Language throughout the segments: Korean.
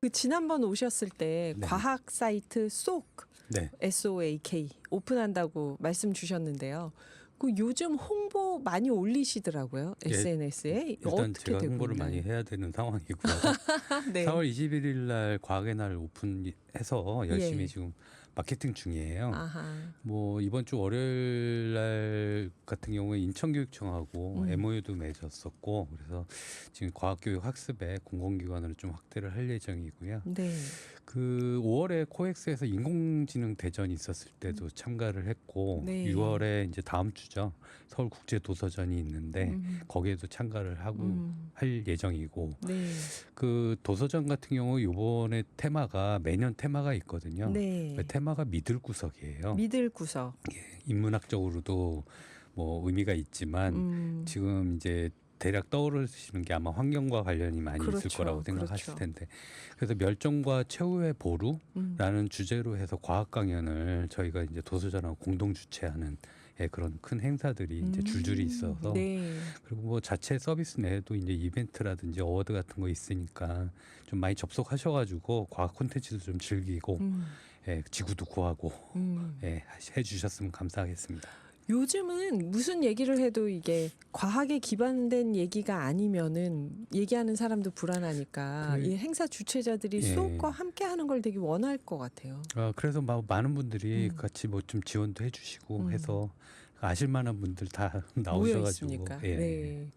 그 지난번 오셨을 때 네. 과학 사이트 쏙 네. SOAK 오픈한다고 말씀 주셨는데요. 그 요즘 홍보 많이 올리시더라고요. 예, SNS에. 일단 어떻게 제가 되고 홍보를 있나요? 많이 해야 되는 상황이고요. 네. 4월 21일 날 과학의 날 오픈해서 열심히 예. 지금 마케팅 중이에요. 아하. 뭐 이번 주 월요일 날 같은 경우에 인천교육청하고 MOU도 맺었었고 그래서 지금 과학교육 학습에 공공기관으로 좀 확대를 할 예정이고요. 네. 그 5월에 코엑스에서 인공지능 대전이 있었을 때도 참가를 했고 네. 6월에 이제 다음 주죠. 서울국제도서전이 있는데 거기에도 참가를 하고 할 예정이고 네. 그 도서전 같은 경우 이번에 테마가 매년 테마가 있거든요. 네. 테마가 믿을 구석이에요. 믿을 구석. 인문학적으로도 뭐 의미가 있지만 지금 이제 대략 떠오르시는 게 아마 환경과 관련이 많이 그렇죠. 있을 거라고 생각하실 그렇죠. 텐데 그래서 멸종과 최후의 보루라는 주제로 해서 과학 강연을 저희가 이제 도서전하고 공동 주최하는 그런 큰 행사들이 이제 줄줄이 있어서 네. 그리고 뭐 자체 서비스 내에도 이제 이벤트라든지 어워드 같은 거 있으니까 좀 많이 접속하셔가지고 과학 콘텐츠도 좀 즐기고 지구도 구하고 해주셨으면 감사하겠습니다. 요즘은 무슨 얘기를 해도 이게 과학에 기반된 얘기가 아니면은 얘기하는 사람도 불안하니까 이 행사 주최자들이 수업과 함께 하는 걸 되게 원할 것 같아요. 그래서 많은 분들이 같이 뭐 좀 지원도 해주시고 해서 아실 만한 분들 다 나오셔가지고. 네.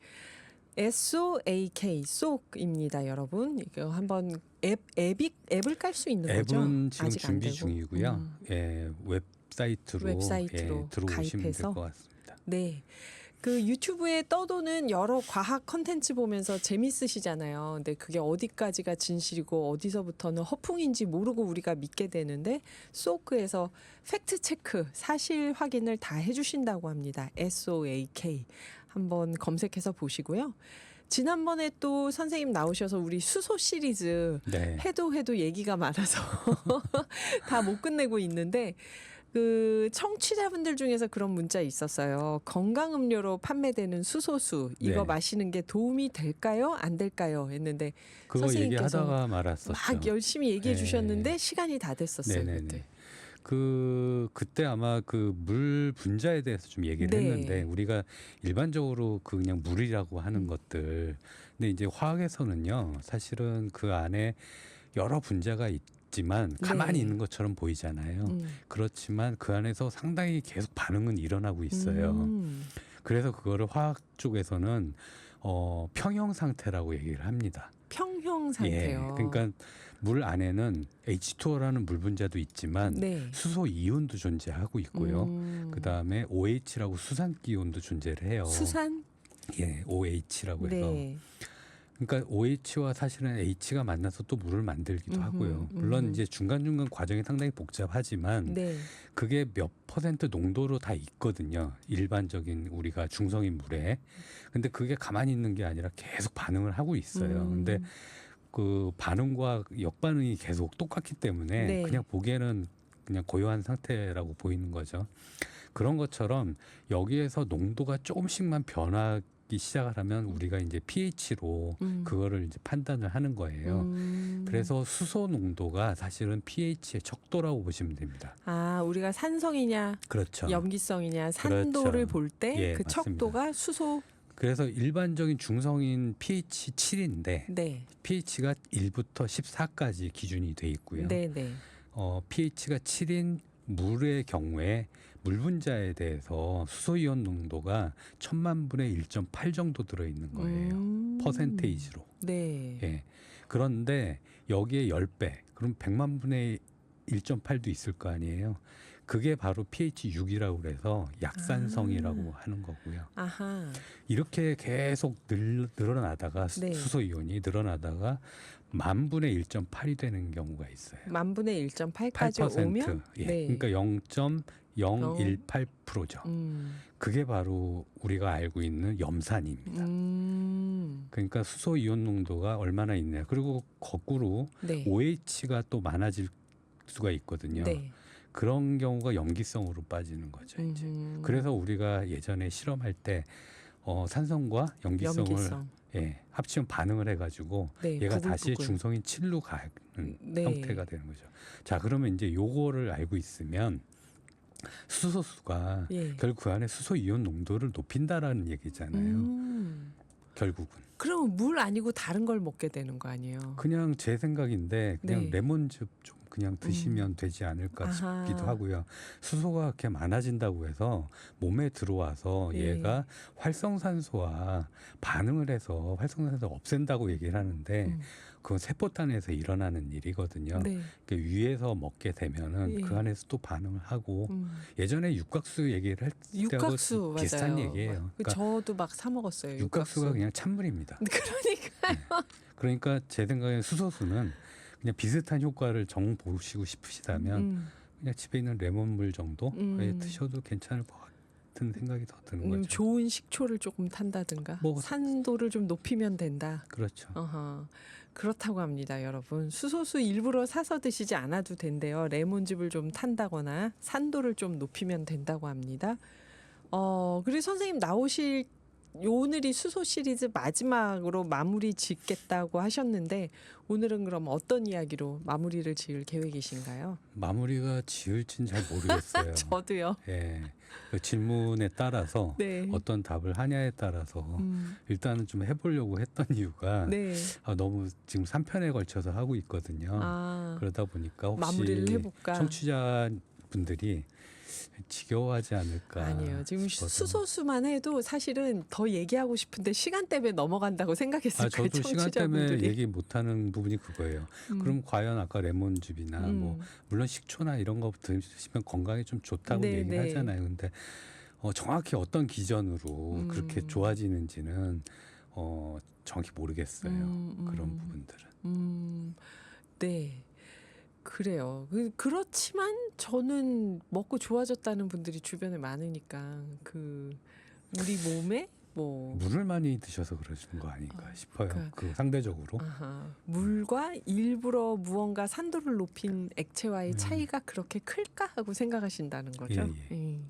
SOAK 쏙입니다, 여러분. 이거 한번 앱을 깔 수 있는 거죠? 앱은 지금 아직 안 준비 되고? 중이고요. 웹사이트로 들어오시면 될 것 같습니다. 네. 그 유튜브에 떠도는 여러 과학 컨텐츠 보면서 재밌으시잖아요. 근데 그게 어디까지가 진실이고 어디서부터는 허풍인지 모르고 우리가 믿게 되는데 소크에서 팩트 체크, 사실 확인을 다 해주신다고 합니다. SOAK 한번 검색해서 보시고요. 지난번에 또 선생님 나오셔서 우리 수소 시리즈 해도 얘기가 많아서 다 못 끝내고 있는데 그 청취자분들 중에서 그런 문자 있었어요. 건강음료로 판매되는 수소수 이거 마시는 게 도움이 될까요? 안 될까요? 했는데 그거 선생님께서 얘기하다가 말았었죠. 막 열심히 얘기해 주셨는데 시간이 다 됐었어요. 그때. 그때 아마 그 물 분자에 대해서 좀 얘기를 했는데 우리가 일반적으로 그냥 물이라고 하는 것들 근데 이제 화학에서는요 사실은 그 안에 여러 분자가 있지만 가만히 있는 것처럼 보이잖아요. 그렇지만 그 안에서 상당히 계속 반응은 일어나고 있어요. 그래서 그거를 화학 쪽에서는 평형 상태라고 얘기를 합니다. 평형 상태요. 그러니까 물 안에는 H2O라는 물 분자도 있지만 수소 이온도 존재하고 있고요. 그다음에 OH라고 수산 기온도 존재를 해요. 수산? OH라고 해서. 그러니까 OH와 사실은 H가 만나서 또 물을 만들기도 하고요. 물론 이제 중간중간 과정이 상당히 복잡하지만 그게 몇 퍼센트 농도로 다 있거든요. 일반적인 우리가 중성인 물에. 근데 그게 가만히 있는 게 아니라 계속 반응을 하고 있어요. 근데 그 반응과 역반응이 계속 똑같기 때문에 그냥 보기에는 그냥 고요한 상태라고 보이는 거죠. 그런 것처럼 여기에서 농도가 조금씩만 변하기 시작을 하면 우리가 이제 pH로 그거를 이제 판단을 하는 거예요. 그래서 수소 농도가 사실은 pH의 척도라고 보시면 됩니다. 아, 우리가 산성이냐, 그렇죠. 염기성이냐, 산도를 볼 때 그 맞습니다. 척도가 수소. 그래서 일반적인 중성인 pH 7인데 pH가 1부터 14까지 기준이 돼 있고요. pH가 7인 물의 경우에 물 분자에 대해서 수소이온 농도가 1000만 분의 1.8 정도 들어있는 거예요. 퍼센테이지로. 그런데 여기에 10배, 그럼 100만 분의 1.8도 있을 거 아니에요. 그게 바로 pH 6이라고 그래서 약산성이라고 하는 거고요. 이렇게 계속 늘어나다가 수소이온이 늘어나다가 만 분의 1.8이 되는 경우가 있어요. 만 분의 1.8까지 오면? 그러니까 0.018%죠. 그게 바로 우리가 알고 있는 염산입니다. 그러니까 수소이온 농도가 얼마나 있나요? 그리고 거꾸로 OH가 또 많아질 수가 있거든요. 그런 경우가 염기성으로 빠지는 거죠. 이제. 그래서 우리가 예전에 실험할 때 산성과 염기성을 염기성. 합치면 반응을 해가지고 네, 얘가 다시 부글부글. 중성인 7로 가는 네. 형태가 되는 거죠. 자, 그러면 이제 요거를 알고 있으면 수소수가 예. 결국 그 안에 수소 이온 농도를 높인다라는 얘기잖아요. 결국은. 그러면 물 아니고 다른 걸 먹게 되는 거 아니에요? 그냥 제 생각인데 그냥 네. 레몬즙 좀 그냥 드시면 되지 않을까 아하. 싶기도 하고요. 수소가 그렇게 많아진다고 해서 몸에 들어와서 예. 얘가 활성산소와 반응을 해서 활성산소를 없앤다고 얘기를 하는데 그건 세포단에서 일어나는 일이거든요. 네. 그러니까 위에서 먹게 되면은 예. 그 안에서 또 반응을 하고 음. 예전에 육각수 얘기를 할 때하고 육각수 비슷한 맞아요. 얘기예요. 그러니까 저도 막 사 먹었어요. 육각수가 그냥 찬물입니다. 그러니까 그러니까 제 생각에 수소수는 그냥 비슷한 효과를 정 보시고 싶으시다면 그냥 집에 있는 레몬물 정도에 드셔도 괜찮을 것 같은 생각이 더 드는 거죠. 좋은 식초를 조금 탄다든가 뭐, 산도를 좀 높이면 된다. 그렇죠. 어허. 그렇다고 합니다, 여러분. 수소수 일부러 사서 드시지 않아도 된대요. 레몬즙을 좀 탄다거나 산도를 좀 높이면 된다고 합니다. 그리고 선생님 나오실 오늘이 수소 시리즈 마지막으로 마무리 짓겠다고 하셨는데 오늘은 그럼 어떤 이야기로 마무리를 지을 계획이신가요? 마무리가 지을지는 잘 모르겠어요. 저도요. 예. 그 질문에 따라서 네. 어떤 답을 하냐에 따라서 일단은 좀 해보려고 했던 이유가 네. 너무 지금 3편에 걸쳐서 하고 있거든요. 그러다 보니까 혹시 마무리를 해볼까? 청취자분들이 지겨워하지 않을까. 아니에요. 지금 싶어서. 수소수만 해도 사실은 더 얘기하고 싶은데 시간 때문에 넘어간다고 생각했을 거예요. 저도 시간 때문에 청취자분들이. 얘기 못하는 부분이 그거예요. 그럼 과연 아까 레몬즙이나 뭐 물론 식초나 이런 거 드시면 건강에 좀 좋다고 네, 얘기를 네. 하잖아요. 근데 정확히 어떤 기전으로 그렇게 좋아지는지는 정확히 모르겠어요. 그런 부분들은. 네. 그래요. 그렇지만 저는 먹고 좋아졌다는 분들이 주변에 많으니까 우리 몸에 뭐 물을 많이 드셔서 그러시는 거 아닌가 싶어요. 그 상대적으로. 물과 일부러 무언가 산도를 높인 액체와의 차이가 그렇게 클까 하고 생각하신다는 거죠. 예.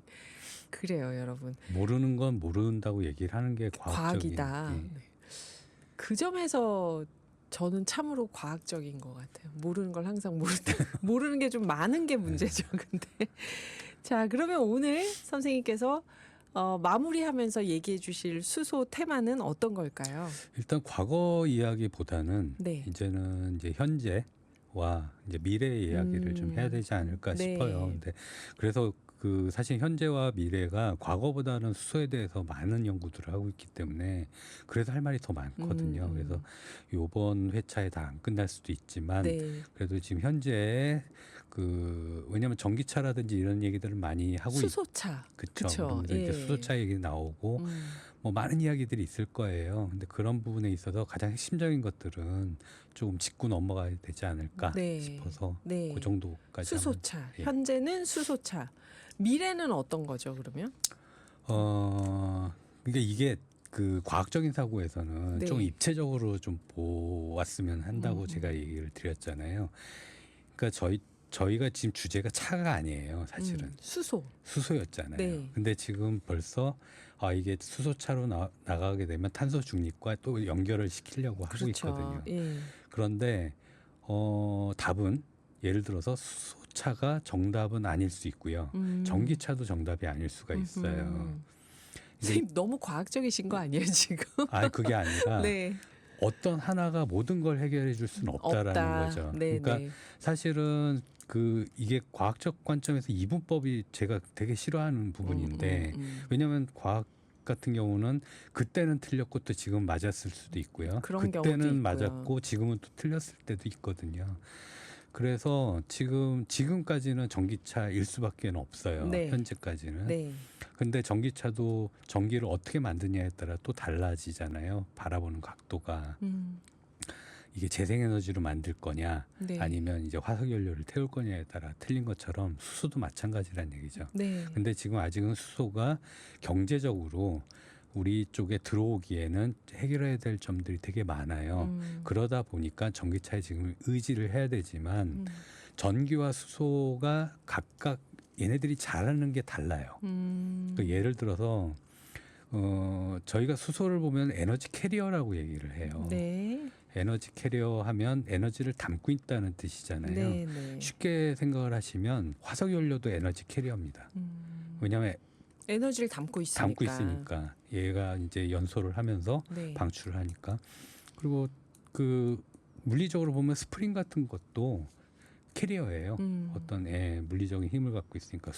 그래요, 여러분. 모르는 건 모른다고 얘기를 하는 게 과학이다. 예. 네. 그 점에서 저는 참으로 과학적인 것 같아요. 모르는 걸 항상 모른다. 모르는 게 좀 많은 게 문제죠. 근데 자, 그러면 오늘 선생님께서 마무리하면서 얘기해 주실 수소 테마는 어떤 걸까요? 일단 과거 이야기보다는 네. 이제는 이제 현재와 이제 미래의 이야기를 좀 해야 되지 않을까 네. 싶어요. 근데 그래서 사실 현재와 미래가 과거보다는 수소에 대해서 많은 연구들을 하고 있기 때문에 그래서 할 말이 더 많거든요. 그래서 이번 회차에 다 안 끝날 수도 있지만 네. 그래도 지금 현재 왜냐하면 전기차라든지 이런 얘기들을 많이 하고 수소차. 그렇죠. 예. 이제 수소차 얘기 나오고 뭐 많은 이야기들이 있을 거예요. 근데 그런 부분에 있어서 가장 핵심적인 것들은 조금 짚고 넘어가야 되지 않을까 네. 싶어서 네. 그 정도까지. 수소차. 예. 현재는 수소차. 미래는 어떤 거죠, 그러면? 그러니까 이게 과학적인 사고에서는 네. 좀 입체적으로 좀 보았으면 한다고 제가 얘기를 드렸잖아요. 그러니까 저희가 지금 주제가 차가 아니에요, 사실은. 수소였잖아요. 네. 근데 지금 벌써 이게 수소차로 나가게 되면 탄소 중립과 또 연결을 시키려고 하고 있거든요. 예. 그런데 답은 예를 들어서 수소차가 정답은 아닐 수 있고요. 전기차도 정답이 아닐 수가 있어요. 선생님 너무 과학적이신 거 아니에요 지금? 그게 아니라 네. 어떤 하나가 모든 걸 해결해 줄 수는 없다라는 거죠. 네, 그러니까 네. 사실은 이게 과학적 관점에서 이분법이 제가 되게 싫어하는 부분인데 왜냐하면 과학 같은 경우는 그때는 틀렸고 또 지금 맞았을 수도 있고요. 그런 경우도 그때는 있고요. 맞았고 지금은 또 틀렸을 때도 있거든요. 그래서 지금까지는 전기차일 수밖에 없어요. 네. 현재까지는. 네. 근데 전기차도 전기를 어떻게 만드냐에 따라 또 달라지잖아요. 바라보는 각도가. 이게 재생에너지로 만들 거냐 네. 아니면 이제 화석연료를 태울 거냐에 따라 틀린 것처럼 수소도 마찬가지란 얘기죠. 네. 근데 지금 아직은 수소가 경제적으로 우리 쪽에 들어오기에는 해결해야 될 점들이 되게 많아요. 그러다 보니까 전기차에 지금 의지를 해야 되지만 전기와 수소가 각각 얘네들이 잘하는 게 달라요. 예를 들어서 저희가 수소를 보면 에너지 캐리어라고 얘기를 해요. 네. 에너지 캐리어 하면 에너지를 담고 있다는 뜻이잖아요. 네, 네. 쉽게 생각을 하시면 화석 연료도 에너지 캐리어입니다. 왜냐하면 에너지를 담고 있으니까. 담고 있으니까 얘가 이제 연소를 하면서 네. 방출을 하니까. 그리고 그 물리적으로 보면 스프링 같은 것도 캐리어예요. 어떤 물리적인 힘을 갖고 있으니까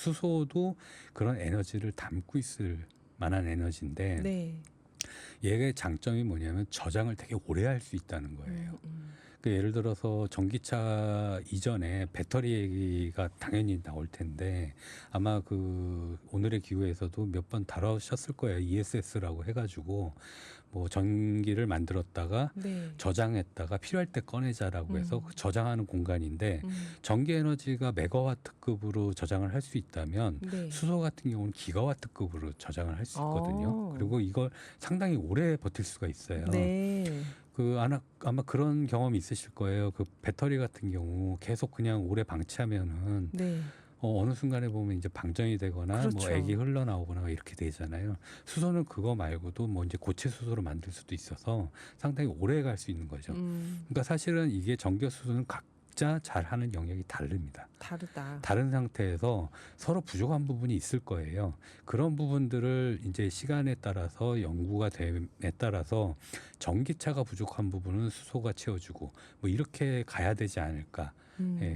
그런 에너지를 담고 있을 만한 에너지인데 네. 얘의 장점이 뭐냐면 저장을 되게 오래 할 수 있다는 거예요. 그 예를 들어서 전기차 이전에 배터리 얘기가 당연히 나올 텐데 아마 그 오늘의 기후에서도 몇 번 다루셨을 거예요. ESS라고 해가지고 뭐 전기를 만들었다가 네. 저장했다가 필요할 때 꺼내자라고 해서 그 저장하는 공간인데 전기 에너지가 메가와트급으로 저장을 할 수 있다면 네. 수소 같은 경우는 기가와트급으로 저장을 할 수 있거든요. 오. 그리고 이걸 상당히 오래 버틸 수가 있어요. 네. 그 아마 그런 경험이 있으실 거예요. 그 배터리 같은 경우 계속 그냥 오래 방치하면은 네. 어느 순간에 보면 이제 방전이 되거나 뭐 그렇죠. 액이 흘러나오거나 이렇게 되잖아요. 수소는 그거 말고도 뭐 이제 고체 수소로 만들 수도 있어서 상당히 오래 갈 수 있는 거죠. 그러니까 사실은 이게 전기 수소는 각자 잘하는 영역이 다릅니다. 다르다. 다른 상태에서 서로 부족한 부분이 있을 거예요. 그런 부분들을 이제 시간에 따라서 연구가 됨에 따라서 전기차가 부족한 부분은 수소가 채워주고 뭐 이렇게 가야 되지 않을까.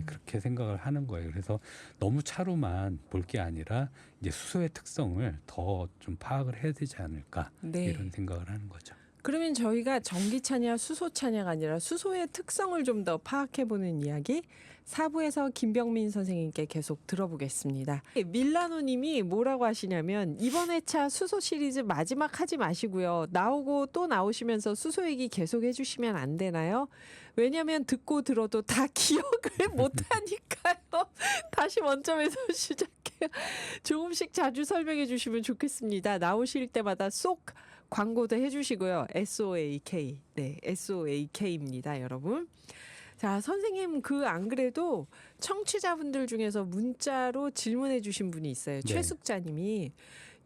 그렇게 생각을 하는 거예요. 그래서 너무 차로만 볼 게 아니라 이제 수소의 특성을 더 좀 파악을 해야 되지 않을까. 네. 이런 생각을 하는 거죠. 그러면 저희가 전기차냐 수소차냐가 아니라 수소의 특성을 좀 더 파악해보는 이야기 4부에서 김병민 선생님께 계속 들어보겠습니다. 밀라노님이 뭐라고 하시냐면 이번 회차 수소 시리즈 마지막 하지 마시고요. 나오고 또 나오시면서 수소 얘기 계속 해주시면 안 되나요? 왜냐하면 듣고 들어도 다 기억을 못하니까요. 다시 원점에서 시작해요. 조금씩 자주 설명해 주시면 좋겠습니다. 나오실 때마다 쏙 광고도 해주시고요. SOAK. 네, SOAK입니다, 여러분. 자, 선생님 그 안 그래도 청취자분들 중에서 문자로 질문해 주신 분이 있어요. 네. 최숙자님이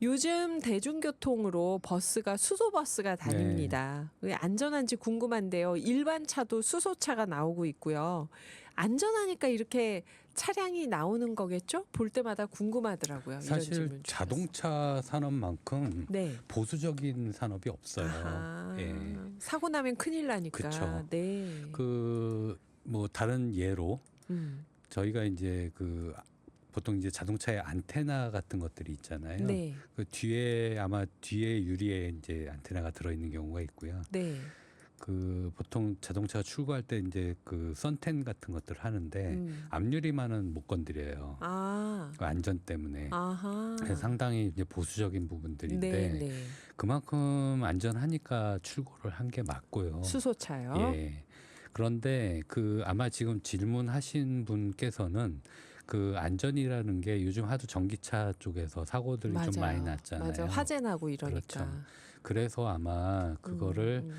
요즘 대중교통으로 버스가 수소버스가 다닙니다. 왜 안전한지 궁금한데요. 일반 차도 수소차가 나오고 있고요. 안전하니까 이렇게 차량이 나오는 거겠죠? 볼 때마다 궁금하더라고요. 이런 사실 질문 주셔서. 자동차 산업만큼 네. 보수적인 산업이 없어요. 아하. 예. 사고 나면 큰일 나니까. 그쵸. 네. 그 뭐 다른 예로 음. 저희가 이제 그 보통 이제 자동차에 안테나 같은 것들이 있잖아요. 네. 그 뒤에 아마 뒤에 유리에 이제 안테나가 들어 있는 경우가 있고요. 네. 그 보통 자동차가 출고할 때 이제 그 선텐 같은 것들 하는데 앞유리만은 못 건드려요. 아. 그 안전 때문에. 아하. 그래서 상당히 이제 보수적인 부분들인데 네, 네. 그만큼 안전하니까 출고를 한 게 맞고요. 수소차요. 예. 그런데 그 아마 지금 질문하신 분께서는 그 안전이라는 게 요즘 하도 전기차 쪽에서 사고들이 맞아요. 좀 많이 났잖아요. 맞아요. 화재 나고 이러니까. 그렇죠. 그래서 아마 그거를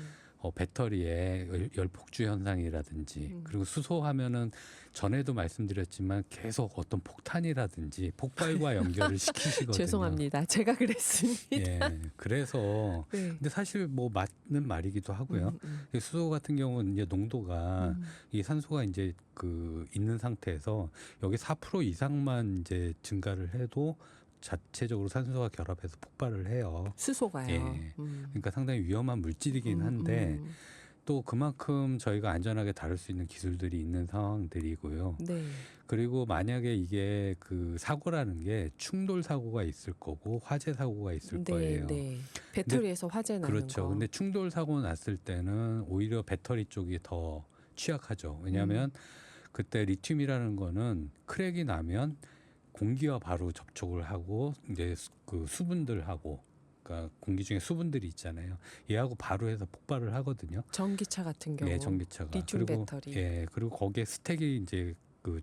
배터리의 열폭주 현상이라든지 그리고 수소하면은 전에도 말씀드렸지만 계속 어떤 폭탄이라든지 폭발과 연결을 시키시거든요. 죄송합니다. 제가 그랬습니다. 예, 그래서 네. 근데 사실 뭐 맞는 말이기도 하고요. 수소 같은 경우는 이제 농도가 이 산소가 이제 그 있는 상태에서 여기 4% 이상만 이제 증가를 해도 자체적으로 산소가 결합해서 폭발을 해요. 수소가요. 예. 그러니까 상당히 위험한 물질이긴 한데 또 그만큼 저희가 안전하게 다룰 수 있는 기술들이 있는 상황들이고요. 네. 그리고 만약에 이게 그 사고라는 게 충돌 사고가 있을 거고 화재 사고가 있을 거예요. 네. 배터리에서 화재 나는 그렇죠. 거. 근데 충돌 사고 났을 때는 오히려 배터리 쪽이 더 취약하죠. 왜냐하면 그때 리튬이라는 거는 크랙이 나면 공기와 바로 접촉을 하고 이제 그 수분들하고 그러니까 공기 중에 수분들이 있잖아요. 얘하고 바로 해서 폭발을 하거든요. 전기차 같은 경우. 네, 전기차가. 리튬 그리고 배터리. 예, 그리고 거기에 스택이 이제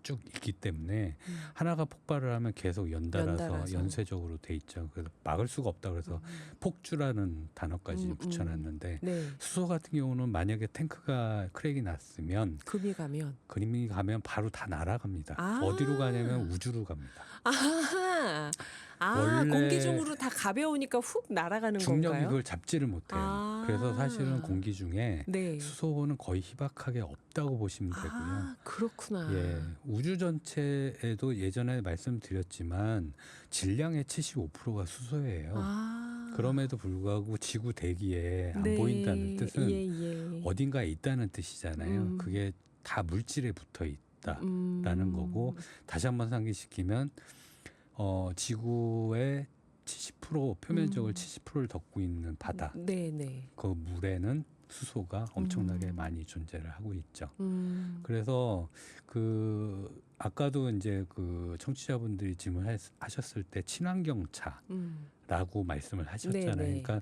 쭉 있기 때문에 하나가 폭발을 하면 계속 연달아서 연쇄적으로 돼 있죠. 그래서 막을 수가 없다 그래서 폭주라는 단어까지 붙여놨는데 네. 수소 같은 경우는 만약에 탱크가 크랙이 났으면 금이 가면 바로 다 날아갑니다. 어디로 가냐면 우주로 갑니다. 원래 공기 중으로 다 가벼우니까 훅 날아가는 중력이 건가요? 그걸 잡지를 못해요. 그래서 사실은 공기 중에 네. 수소는 거의 희박하게 없다고 보시면 되고요. 그렇구나. 예, 우주 전체에도 예전에 말씀드렸지만 질량의 75%가 수소예요. 그럼에도 불구하고 지구 대기에 안 보인다는 뜻은 어딘가에 있다는 뜻이잖아요. 그게 다 물질에 붙어 있다라는 거고 다시 한번 상기시키면 지구의 70% 표면적을 70%를 덮고 있는 바다. 그 물에는 수소가 엄청나게 많이 존재를 하고 있죠. 그래서 아까도 이제 청취자분들이 질문하셨을 때 친환경차라고 말씀을 하셨잖아요. 그러니까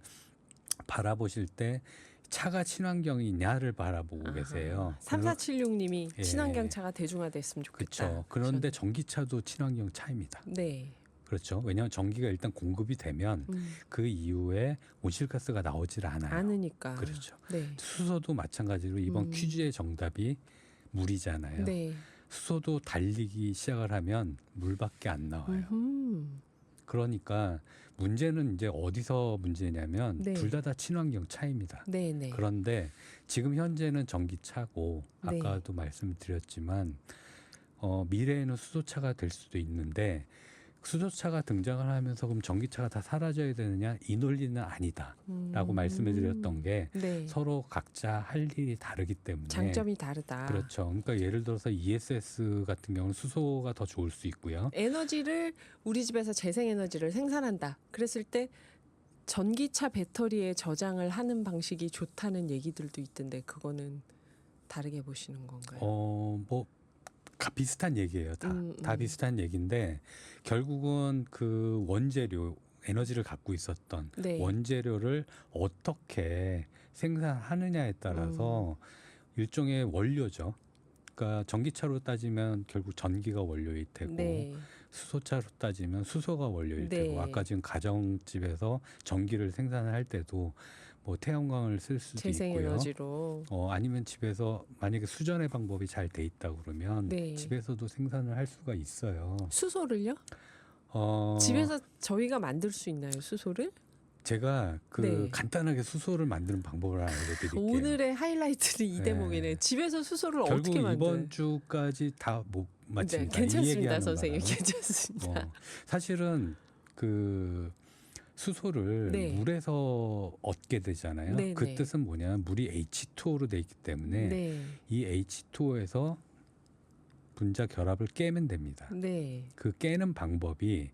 바라보실 때 차가 친환경이냐를 바라보고 계세요. 3476님이 친환경차가 대중화됐으면 좋겠다. 그렇죠. 그런데 전기차도 친환경 차입니다. 네. 그렇죠. 왜냐하면 전기가 일단 공급이 되면 그 이후에 온실가스가 나오질 않으니까. 그렇죠. 네. 수소도 마찬가지로 이번 퀴즈의 정답이 물이잖아요. 네. 수소도 달리기 시작을 하면 물밖에 안 나와요. 그러니까 문제는 이제 어디서 문제냐면 둘 다 친환경 차입니다. 그런데 지금 현재는 전기차고 아까도 말씀드렸지만 미래에는 수소차가 될 수도 있는데 수소차가 등장을 하면서 그럼 전기차가 다 사라져야 되느냐? 이 논리는 아니다라고 말씀해 드렸던 게 서로 각자 할 일이 다르기 때문에 장점이 다르다. 그렇죠. 그러니까 예를 들어서 ESS 같은 경우는 수소가 더 좋을 수 있고요. 에너지를 우리 집에서 재생에너지를 생산한다. 그랬을 때 전기차 배터리에 저장을 하는 방식이 좋다는 얘기들도 있던데 그거는 다르게 보시는 건가요? 비슷한 얘기예요. 다 비슷한 얘기인데 결국은 그 원재료 에너지를 갖고 있었던 원재료를 어떻게 생산하느냐에 따라서 일종의 원료죠. 그러니까 전기차로 따지면 결국 전기가 원료일 테고 수소차로 따지면 수소가 원료일 테고 아까 지금 가정집에서 전기를 생산할 때도 태양광을 쓸 수도 재생에너지로. 있고요. 아니면 집에서 만약에 수전의 방법이 잘 돼 있다 그러면 집에서도 생산을 할 수가 있어요. 수소를요? 집에서 저희가 만들 수 있나요, 수소를? 제가 간단하게 수소를 만드는 방법을 알려드릴게요. 오늘의 하이라이트는 이 대목이네요. 집에서 수소를 어떻게 만들어요? 이번 주까지 다 못 마칩니다. 괜찮습니다, 선생님. 괜찮습니다. 사실은 수소를 물에서 얻게 되잖아요. 그 뜻은 뭐냐면 물이 H2O로 돼 있기 때문에 이 H2O에서 분자 결합을 깨면 됩니다. 그 깨는 방법이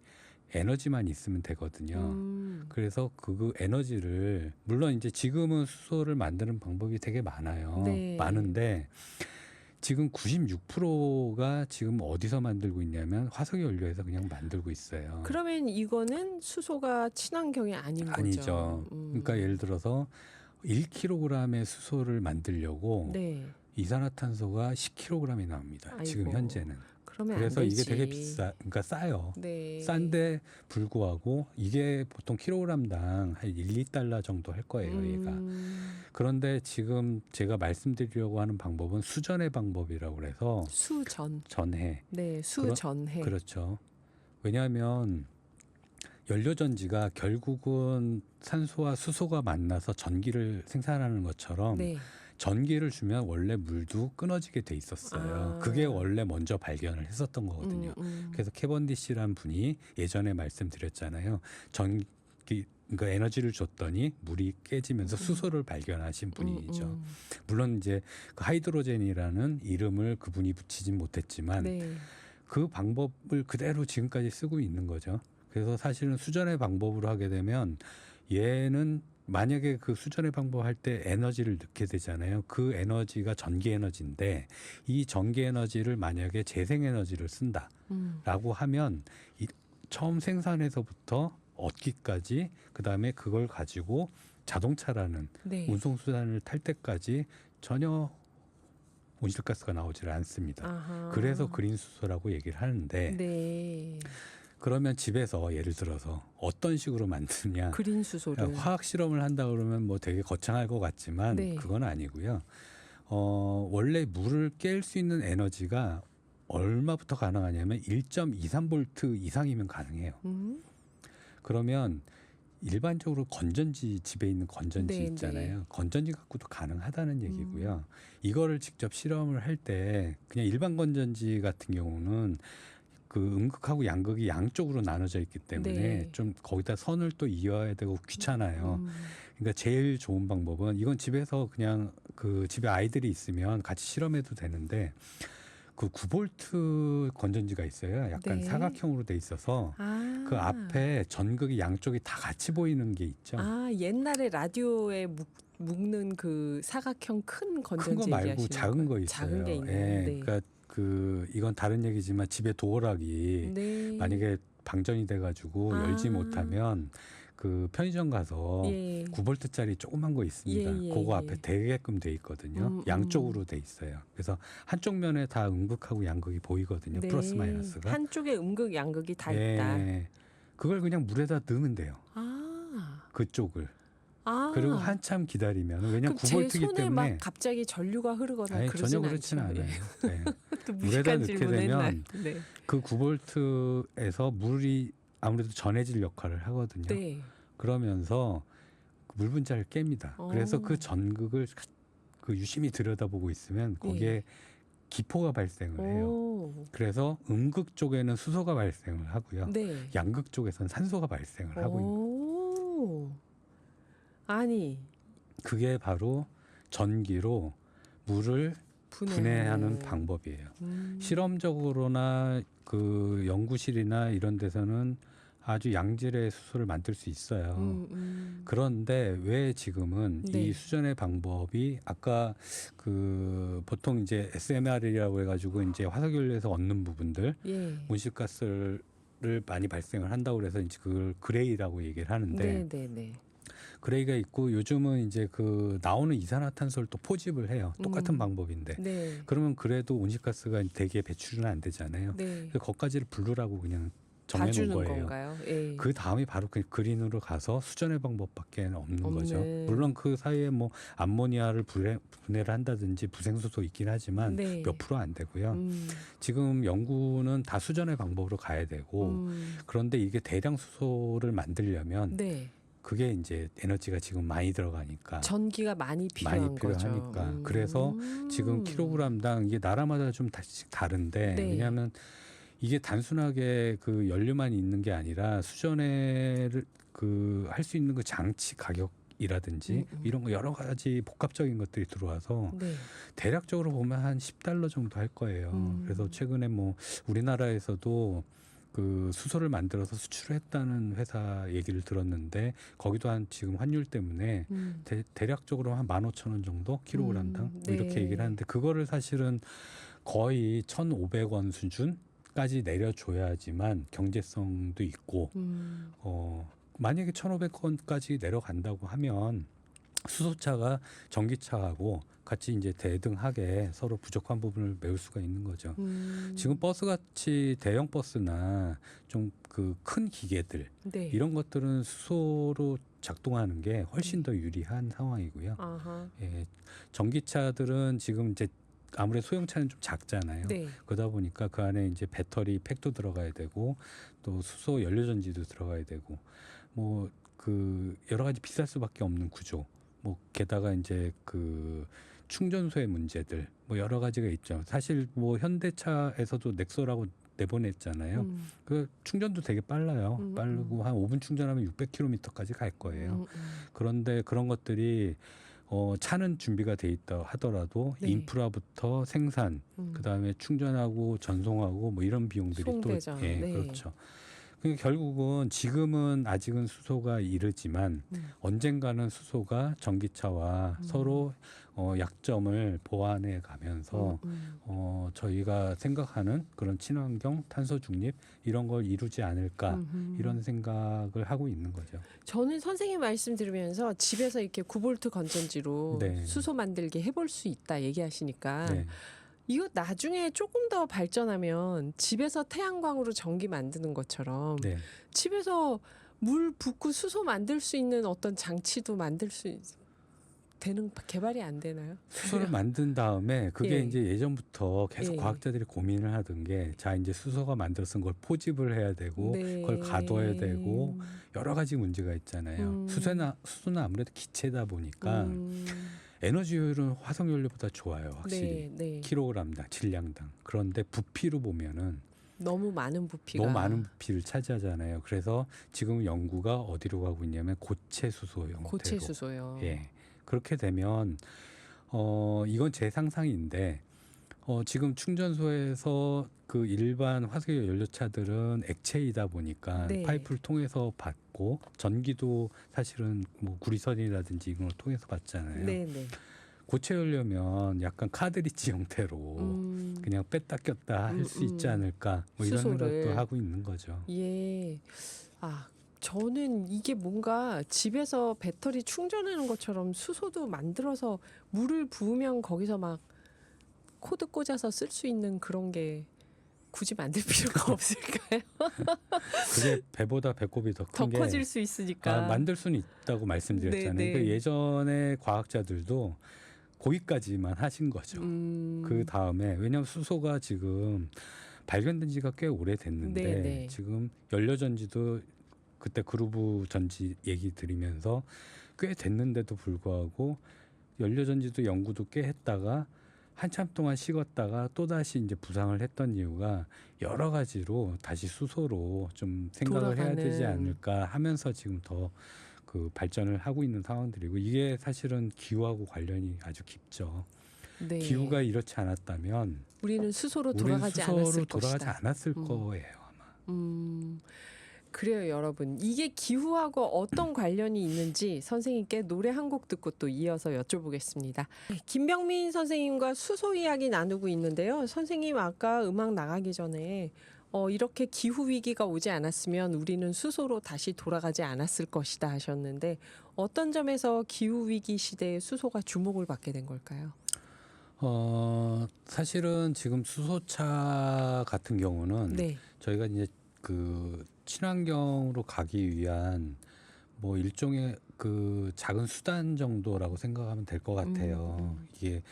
에너지만 있으면 되거든요. 그래서 그 에너지를 물론 이제 지금은 수소를 만드는 방법이 되게 많아요. 많은데 지금 96%가 지금 어디서 만들고 있냐면 화석연료에서 그냥 만들고 있어요. 그러면 이거는 수소가 친환경이 아닌 거죠? 아니죠. 그러니까 예를 들어서 1kg의 수소를 만들려고 이산화탄소가 10kg이 나옵니다. 지금 현재는. 그래서 이게 되게 그러니까 싸요. 싼데 불구하고 이게 보통 킬로그램당 한 1~2달러 정도 할 거예요, 얘가. 그런데 지금 제가 말씀드리려고 하는 방법은 수전의 방법이라고 그래서 전해. 수전해. 그렇죠. 왜냐하면 연료전지가 결국은 산소와 수소가 만나서 전기를 생산하는 것처럼 전기를 주면 원래 물도 끊어지게 돼 있었어요. 그게 원래 먼저 발견을 했었던 거거든요. 그래서 캐번디시라는 분이 예전에 말씀드렸잖아요. 그러니까 에너지를 줬더니 물이 깨지면서 수소를 발견하신 분이죠. 물론 이제 그 하이드로젠이라는 이름을 그분이 붙이진 못했지만 그 방법을 그대로 지금까지 쓰고 있는 거죠. 그래서 사실은 수전의 방법으로 하게 되면 얘는 만약에 그 수전의 방법 할 때 에너지를 넣게 되잖아요. 그 에너지가 전기 에너지인데 이 전기 에너지를 만약에 재생 에너지를 쓴다라고 하면 처음 생산에서부터 얻기까지 그다음에 그걸 가지고 자동차라는 운송수단을 탈 때까지 전혀 온실가스가 나오질 않습니다. 아하. 그래서 그린 수소라고 얘기를 하는데 네. 그러면 집에서 예를 들어서 어떤 식으로 만드냐? 그린 수소를 화학 실험을 한다 그러면 뭐 되게 거창할 것 같지만 네. 그건 아니고요. 원래 물을 깰 수 있는 에너지가 얼마부터 가능하냐면 1.23V 이상이면 가능해요. 그러면 일반적으로 건전지 집에 있는 건전지 네, 있잖아요. 네. 건전지 갖고도 가능하다는 얘기고요. 이거를 직접 실험을 할 때 그냥 일반 건전지 같은 경우는 그 음극하고 양극이 양쪽으로 나눠져 있기 때문에 네. 좀 거기다 선을 또 이어야 되고 귀찮아요. 그러니까 제일 좋은 방법은 이건 집에서 그냥 그 집에 아이들이 있으면 같이 실험해도 되는데 그 9V 건전지가 있어요. 약간 네. 사각형으로 돼 있어서 아. 그 앞에 전극이 양쪽이 다 같이 보이는 게 있죠. 아, 옛날에 라디오에 묶는 그 사각형 큰 건전지 큰 거 말고 얘기하시는 작은 거 거예요? 있어요. 작은 게 있는. 예, 네. 그러니까 그 이건 다른 얘기지만 집에 도어락이 네. 만약에 방전이 돼가지고 아. 열지 못하면 그 편의점 가서 예. 9V짜리 조그만 거 있습니다. 예, 예, 그거 예. 앞에 대게끔 돼 있거든요. 양쪽으로 돼 있어요. 그래서 한쪽 면에 다 음극하고 양극이 보이거든요. 네. 플러스 마이너스가. 한쪽에 음극 양극이 다 예, 있다. 그걸 그냥 물에다 넣으면 돼요. 아. 그쪽을. 아. 그리고 한참 기다리면 왜냐면 그럼 제 9V이기 손에 때문에 막 갑자기 전류가 흐르거나 아니, 그러진 전혀 그렇지는 않죠. 않아요. 예. 네. 또 물에다 무식한 넣게 질문했나요? 되면 네. 그 9V에서 물이 아무래도 전해질 역할을 하거든요. 네. 그러면서 그 물 분자를 깹니다. 그래서 그 전극을 그 유심히 들여다보고 있으면 거기에 예. 기포가 발생을 해요. 오. 그래서 음극 쪽에는 수소가 발생을 하고요. 네. 양극 쪽에서는 산소가 발생을 하고 있는 거예요. 오. 아니, 그게 바로 전기로 물을 분해하는 방법이에요. 실험적으로나 그 연구실이나 이런 데서는 아주 양질의 수소를 만들 수 있어요. 그런데 왜 지금은 네. 이 수전의 방법이 아까 그 보통 이제 SMR이라고 해가지고 이제 화석연료에서 얻는 부분들 예. 온실가스를 많이 발생을 한다고 그래서 이제 그걸 그레이라고 얘기를 하는데 네, 네, 네. 그레이가 있고 요즘은 이제 그 나오는 이산화탄소를 또 포집을 해요. 똑같은 방법인데. 네. 그러면 그래도 온실가스가 대기에 배출은 안 되잖아요. 네. 그래서 거기까지를 블루라고 그냥 정해놓은 봐주는 거예요. 건가요? 예. 그 다음이 바로 그 그린으로 가서 수전의 방법밖에 없는 거죠. 없네. 물론 그 사이에 뭐 암모니아를 분해를 한다든지 부생수도 있긴 하지만 네. 몇 프로 안 되고요. 지금 연구는 다 수전의 방법으로 가야 되고 그런데 이게 대량 수소를 만들려면 네. 그게 이제 에너지가 지금 많이 들어가니까 전기가 많이 필요한 필요하니까 거죠. 그래서 지금 킬로그램당 이게 나라마다 좀 다른데 네. 왜냐하면 이게 단순하게 그 연료만 있는 게 아니라 수전에를 그 할 수 있는 그 장치 가격이라든지 이런 거 여러 가지 복합적인 것들이 들어와서 네. 대략적으로 보면 한 $10 정도 할 거예요. 그래서 최근에 뭐 우리나라에서도 그 수소를 만들어서 수출을 했다는 회사 얘기를 들었는데 거기도 한 지금 환율 때문에 대략적으로 한 15,000원 정도 킬로그램당 뭐 네. 이렇게 얘기를 하는데 그거를 사실은 거의 1,500원 수준까지 내려줘야지만 경제성도 있고 만약에 1,500원까지 내려간다고 하면 수소차가 전기차하고 같이 이제 대등하게 서로 부족한 부분을 메울 수가 있는 거죠. 지금 버스 같이 대형 버스나 좀 그 큰 기계들 네. 이런 것들은 수소로 작동하는 게 훨씬 더 유리한 상황이고요. 아하. 예, 전기차들은 지금 이제 아무래도 소형차는 좀 작잖아요. 네. 그러다 보니까 그 안에 이제 배터리 팩도 들어가야 되고 또 수소 연료전지도 들어가야 되고 뭐 그 여러 가지 비쌀 수밖에 없는 구조. 뭐 게다가 이제 그 충전소의 문제들 뭐 여러 가지가 있죠. 사실 뭐 현대차에서도 넥소라고 내보냈잖아요. 그 충전도 되게 빨라요. 빠르고 한 5분 충전하면 600km까지 갈 거예요. 그런데 그런 것들이 차는 준비가 돼 있다 하더라도 네. 인프라부터 생산, 그다음에 충전하고 전송하고 뭐 이런 비용들이 송배전. 또 예, 네. 그렇죠. 그러니까 결국은 지금은 아직은 수소가 이르지만 언젠가는 수소가 전기차와 서로 약점을 보완해 가면서 저희가 생각하는 그런 친환경, 탄소 중립 이런 걸 이루지 않을까 이런 생각을 하고 있는 거죠. 저는 선생님 말씀 들으면서 집에서 이렇게 9볼트 건전지로 네. 수소 만들기 해볼 수 있다 얘기하시니까 네. 이거 나중에 조금 더 발전하면 집에서 태양광으로 전기 만드는 것처럼 네. 집에서 물 붓고 수소 만들 수 있는 어떤 장치도 만들 수 되는 개발이 안 되나요? 수소를 만든 다음에 그게 예. 이제 예전부터 계속 예. 과학자들이 고민을 하던 게 자 이제 수소가 만들어서 그걸 포집을 해야 되고 네. 그걸 가둬야 되고 여러 가지 문제가 있잖아요. 수소는 아무래도 기체다 보니까 에너지 효율은 화석 연료보다 좋아요, 확실히. 네. 킬로그램당, 질량당. 그런데 부피로 보면은 너무 많은 부피가 너무 많은 부피를 차지하잖아요. 그래서 지금 연구가 어디로 가고 있냐면 고체 수소 형태로. 고체 수소요. 예. 그렇게 되면 이건 제 상상인데 지금 충전소에서 그 일반 화석 연료차들은 액체이다 보니까 네. 파이프를 통해서 받고 전기도 사실은 뭐 구리선이라든지 이런 걸 통해서 받잖아요. 네. 고체 연료면 약간 카드리지 형태로 그냥 뺐다 꼈다 할 수 있지 않을까 뭐 이런 수소를. 생각도 하고 있는 거죠. 예. 저는 이게 뭔가 집에서 배터리 충전하는 것처럼 수소도 만들어서 물을 부으면 거기서 막 코드 꽂아서 쓸 수 있는 그런 게 굳이 만들 필요가 없을까요? 그게 배보다 배꼽이 더 더 큰 게 커질 수 있으니까. 만들 수는 있다고 말씀드렸잖아요. 네. 그 예전에 과학자들도 거기까지만 하신 거죠. 그 다음에 왜냐하면 수소가 지금 발견된 지가 꽤 오래됐는데 네. 지금 연료전지도 그때 그루브 전지 얘기 드리면서 꽤 됐는데도 불구하고 연료전지도 연구도 꽤 했다가 한참 동안 식었다가 또다시 이제 부상을 했던 이유가 여러 가지로 다시 수소로 좀 생각을 해야 되지 않을까 하면서 지금 더 그 발전을 하고 있는 상황들이고 이게 사실은 기후하고 관련이 아주 깊죠. 네. 기후가 이렇지 않았다면 우리는 수소로 우리는 돌아가지 수소로 않았을 돌아가지 것이다. 않았을 거예요 아마. 그래요, 여러분. 이게 기후하고 어떤 관련이 있는지 선생님께 노래 한 곡 듣고 또 이어서 여쭤보겠습니다. 김병민 선생님과 수소 이야기 나누고 있는데요. 선생님 아까 음악 나가기 전에 이렇게 기후 위기가 오지 않았으면 우리는 수소로 다시 돌아가지 않았을 것이다 하셨는데 어떤 점에서 기후 위기 시대에 수소가 주목을 받게 된 걸까요? 사실은 지금 수소차 같은 경우는 네. 저희가 이제 그 친환경으로 가기 위한 뭐 일종의 그 작은 수단 정도라고 생각하면 될 것 같아요. 이게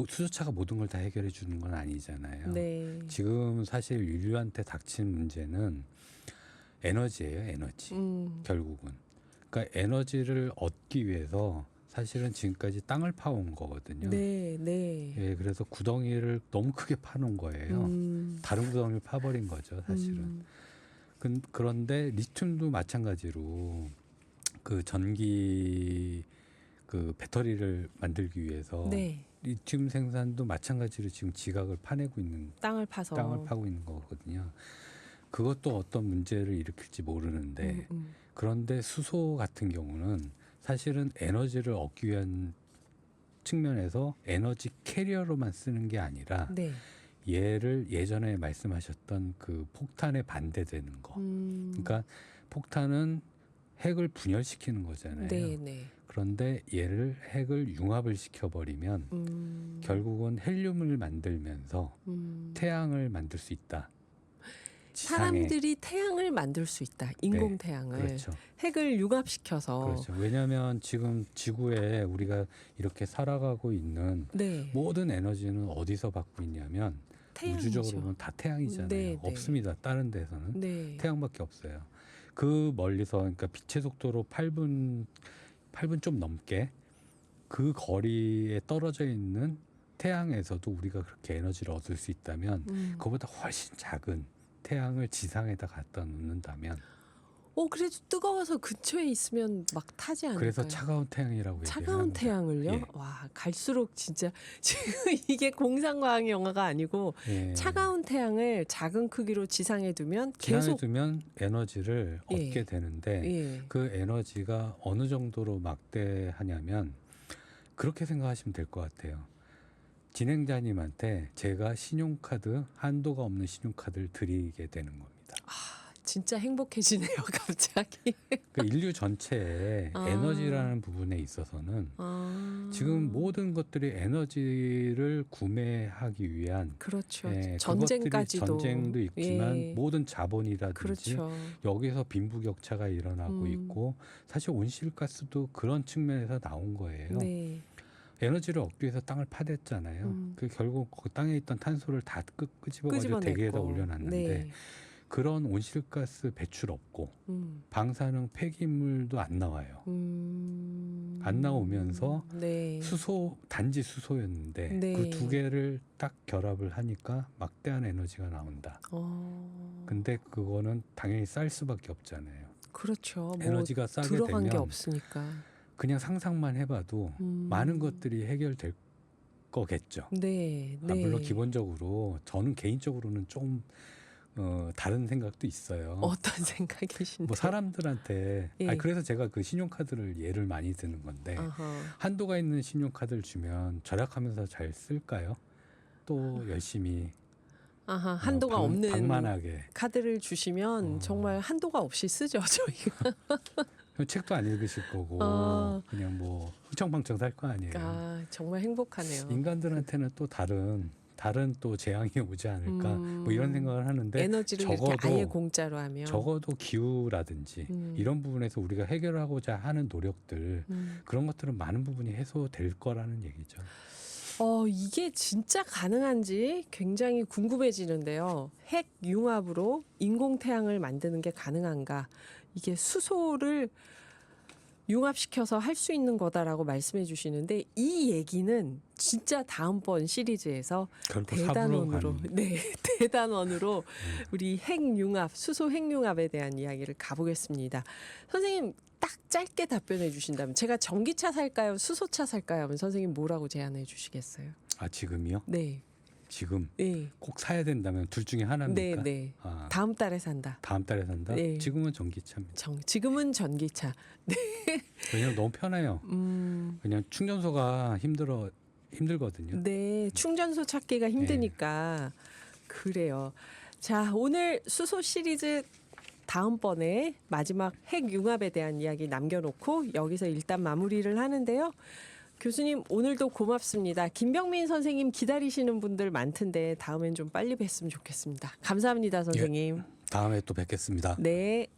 수소차가 모든 걸 다 해결해 주는 건 아니잖아요. 네. 지금 사실 인류한테 닥친 문제는 에너지예요, 에너지. 결국은. 그러니까 에너지를 얻기 위해서 사실은 지금까지 땅을 파온 거거든요. 네. 예, 그래서 구덩이를 너무 크게 파놓은 거예요. 다른 구덩이를 파버린 거죠, 사실은. 그런데 리튬도 마찬가지로 그 전기 그 배터리를 만들기 위해서 네. 리튬 생산도 마찬가지로 지금 지각을 파내고 있는 땅을 파서 땅을 파고 있는 거거든요. 그것도 어떤 문제를 일으킬지 모르는데 그런데 수소 같은 경우는 사실은 에너지를 얻기 위한 측면에서 에너지 캐리어로만 쓰는 게 아니라 네. 얘를 예전에 말씀하셨던 그 폭탄에 반대되는 거. 그러니까 폭탄은 핵을 분열시키는 거잖아요. 네. 그런데 얘를 핵을 융합을 시켜버리면 결국은 헬륨을 만들면서 태양을 만들 수 있다. 지상에. 사람들이 태양을 만들 수 있다. 인공 태양을. 그렇죠. 핵을 융합시켜서. 그렇죠. 왜냐하면 지금 지구에 우리가 이렇게 살아가고 있는 네. 모든 에너지는 어디서 받고 있냐면 태양이죠. 우주적으로 보면 다 태양이잖아요. 네. 없습니다. 다른 데서는. 네. 태양밖에 없어요. 그 멀리서 그러니까 빛의 속도로 8분 좀 넘게 그 거리에 떨어져 있는 태양에서도 우리가 그렇게 에너지를 얻을 수 있다면 그보다 훨씬 작은 태양을 지상에다 갖다 놓는다면 그래도 뜨거워서 근처에 있으면 막 타지 않을까요? 그래서 차가운 태양이라고 얘기를 차가운 합니다. 태양을요? 예. 와, 갈수록 진짜 지금 이게 공상과학 영화가 아니고 예. 차가운 태양을 작은 크기로 지상에 두면 지상에 계속 두면 에너지를 예. 얻게 되는데 예. 그 에너지가 어느 정도로 막대하냐면 그렇게 생각하시면 될 것 같아요. 진행자님한테 제가 신용카드 한도가 없는 신용카드를 드리게 되는 겁니다. 진짜 행복해지네요, 갑자기. 그 인류 전체의 아. 에너지라는 부분에 있어서는 지금 모든 것들이 에너지를 구매하기 위한 그렇죠. 그것들이 전쟁까지도 전쟁도 있지만 예. 모든 자본이라든지 그렇죠. 여기서 빈부격차가 일어나고 있고 사실 온실가스도 그런 측면에서 나온 거예요. 네. 에너지를 얻기 위해서 땅을 파댔잖아요. 그 결국 그 땅에 있던 탄소를 다 끄집어가지고 대기에다 올려놨는데 네. 그런 온실가스 배출 없고 방사능 폐기물도 안 나와요. 안 나오면서 네. 단지 수소였는데 네. 그 두 개를 딱 결합을 하니까 막대한 에너지가 나온다. 근데 그거는 당연히 쌀 수밖에 없잖아요. 그렇죠. 에너지가 싸게 들어간 게 되면 없으니까. 그냥 상상만 해봐도 많은 것들이 해결될 거겠죠. 네. 네. 물론 기본적으로 저는 개인적으로는 좀 다른 생각도 있어요. 어떤 생각이신데? 뭐 사람들한테 예. 그래서 제가 그 신용카드를 예를 많이 드는 건데 아하. 한도가 있는 신용카드를 주면 절약하면서 잘 쓸까요? 또 열심히 아하, 한도가 없는 방만하게 카드를 주시면 정말 한도가 없이 쓰죠, 저희가. 책도 안 읽으실 거고 그냥 뭐 흥청망청 살 거 아니에요. 정말 행복하네요. 인간들한테는 또 다른 또 재앙이 오지 않을까 뭐 이런 생각을 하는데 에너지를 이렇게 아예 공짜로 하면 적어도 기후라든지 이런 부분에서 우리가 해결하고자 하는 노력들 그런 것들은 많은 부분이 해소될 거라는 얘기죠. 이게 진짜 가능한지 굉장히 궁금해지는데요. 핵 융합으로 인공태양을 만드는 게 가능한가? 이게 수소를 융합시켜서 할 수 있는 거다라고 말씀해 주시는데 이 얘기는 진짜 다음번 시리즈에서 대단원으로 우리 핵융합, 수소 핵융합에 대한 이야기를 가보겠습니다. 선생님 딱 짧게 답변해 주신다면 제가 전기차 살까요? 수소차 살까요? 하면 선생님 뭐라고 제안해 주시겠어요? 지금이요? 네. 지금 네. 꼭 사야 된다면 둘 중에 하나입니까? 네. 다음 달에 산다. 다음 달에 산다? 네. 지금은 전기차입니다. 지금은 전기차. 왜냐면 너무 편해요. 그냥 충전소가 힘들거든요. 네, 충전소 찾기가 힘드니까 그래요. 자, 오늘 수소 시리즈 다음번에 마지막 핵융합에 대한 이야기 남겨놓고 여기서 일단 마무리를 하는데요. 교수님 오늘도 고맙습니다. 김병민 선생님 기다리시는 분들 많던데 다음엔 좀 빨리 뵀으면 좋겠습니다. 감사합니다, 선생님. 다음에 또 뵙겠습니다. 네.